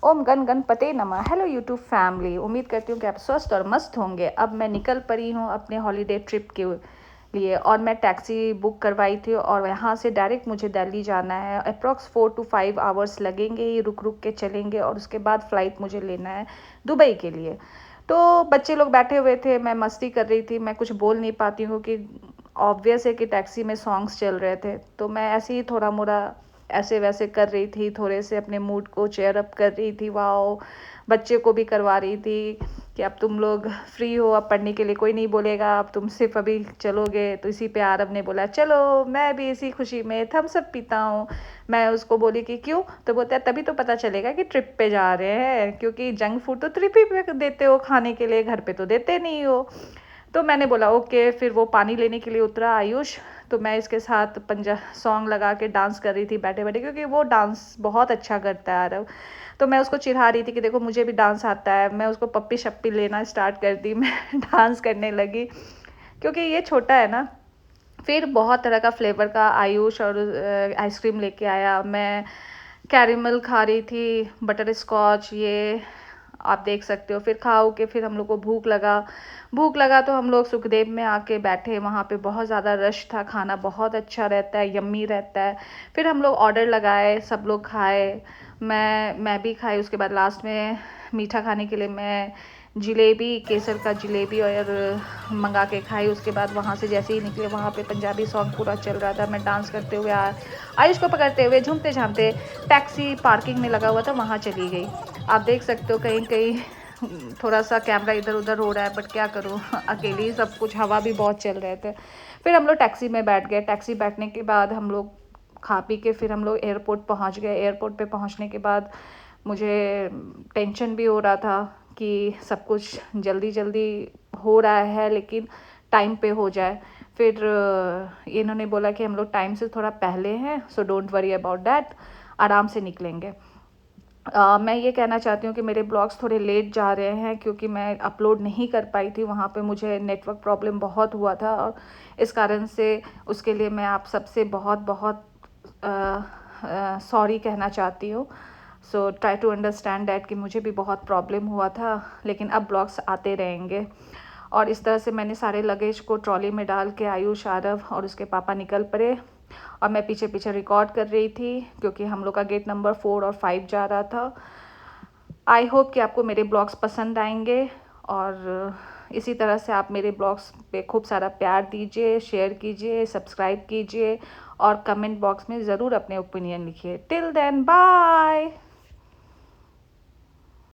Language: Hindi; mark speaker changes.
Speaker 1: ओम गण गणपते नमः। हेलो यूट्यूब फैमिली, उम्मीद करती हूँ कि आप स्वस्थ और मस्त होंगे। अब मैं निकल पड़ी हूँ अपने हॉलीडे ट्रिप के लिए और मैं टैक्सी बुक करवाई थी और यहाँ से डायरेक्ट मुझे दिल्ली जाना है। अप्रॉक्स 4 to 5 आवर्स लगेंगे, ही रुक रुक के चलेंगे और उसके बाद फ़्लाइट मुझे लेना है दुबई के लिए। तो बच्चे लोग बैठे हुए थे, मैं मस्ती कर रही थी, मैं कुछ बोल नहीं पाती हूँ कि ऑब्वियस है कि टैक्सी में सॉन्ग्स चल रहे थे, तो मैं ऐसे ही थोड़ा मोड़ा ऐसे वैसे कर रही थी, थोड़े से अपने मूड को चेयर अप कर रही थी। वाओ, बच्चे को भी करवा रही थी कि अब तुम लोग फ्री हो, अब पढ़ने के लिए कोई नहीं बोलेगा, अब तुम सिर्फ अभी चलोगे। तो इसी पे आरव ने बोला चलो, मैं भी इसी खुशी में थम्स अप पीता हूँ। मैं उसको बोली कि क्यों, तो बोलता है तभी तो पता चलेगा कि ट्रिप पे जा रहे हैं, क्योंकि जंक फूड तो ट्रिप ही पे देते हो खाने के लिए, घर पे तो देते नहीं हो। तो मैंने बोला ओके। फिर वो पानी लेने के लिए उतरा आयुष, तो मैं इसके साथ पंजा सॉन्ग लगा के डांस कर रही थी बैठे बैठे, क्योंकि वो डांस बहुत अच्छा करता है आरव। तो मैं उसको चिढ़ा रही थी कि देखो मुझे भी डांस आता है। मैं उसको पप्पी शप्पी लेना स्टार्ट कर दी, मैं डांस करने लगी क्योंकि ये छोटा है ना। फिर बहुत तरह का फ्लेवर का आयुष और आइसक्रीम लेके आया। मैं कैरेमल खा रही थी, बटर स्कॉच, ये आप देख सकते हो। फिर खाओ के फिर हम लोग को भूख लगा तो हम लोग सुखदेव में आके बैठे। वहाँ पे बहुत ज़्यादा रश था, खाना बहुत अच्छा रहता है, यम्मी रहता है। फिर हम लोग ऑर्डर लगाए, सब लोग खाए, मैं भी खाई। उसके बाद लास्ट में मीठा खाने के लिए मैं जलेबी, केसर का जलेबी और मंगा के खाई। उसके बाद वहाँ से जैसे ही निकले, वहाँ पे पंजाबी सॉन्ग पूरा चल रहा था। मैं डांस करते हुए आयुष को पकड़ते हुए झूमते झामते टैक्सी पार्किंग में लगा हुआ था वहाँ चली गई। आप देख सकते हो कहीं कहीं थोड़ा सा कैमरा इधर उधर हो रहा है, बट क्या करूँ अकेली ही सब कुछ, हवा भी बहुत चल रहे थे। फिर हम लोग टैक्सी में बैठ गए। टैक्सी बैठने के बाद हम लोग खा पी के फिर हम लोग एयरपोर्ट पहुंच गए। एयरपोर्ट पे पहुंचने के बाद मुझे टेंशन भी हो रहा था कि सब कुछ जल्दी जल्दी हो रहा है, लेकिन टाइम पे हो जाए। फिर इन्होंने बोला कि हम लोग टाइम से थोड़ा पहले हैं, so don't worry about that, आराम से निकलेंगे। मैं ये कहना चाहती हूँ कि मेरे ब्लॉग्स थोड़े लेट जा रहे हैं क्योंकि मैं अपलोड नहीं कर पाई थी। वहाँ पे मुझे नेटवर्क प्रॉब्लम बहुत हुआ था और इस कारण से उसके लिए मैं आप सबसे बहुत बहुत सॉरी कहना चाहती हूँ। So try to understand that कि मुझे भी बहुत प्रॉब्लम हुआ था, लेकिन अब ब्लॉग्स आते रहेंगे। और इस तरह से मैंने सारे लगेज को ट्रॉली में डाल के आयुष, आरव और उसके पापा निकल पड़े और मैं पीछे पीछे रिकॉर्ड कर रही थी क्योंकि हम लोग का गेट नंबर 4 और 5 जा रहा था। आई होप कि आपको मेरे ब्लॉग्स पसंद आएंगे और इसी तरह से आप मेरे ब्लॉग्स पे खूब सारा प्यार दीजिए, शेयर कीजिए, सब्सक्राइब कीजिए और कमेंट बॉक्स में ज़रूर अपने ओपिनियन लिखिए। Till then bye.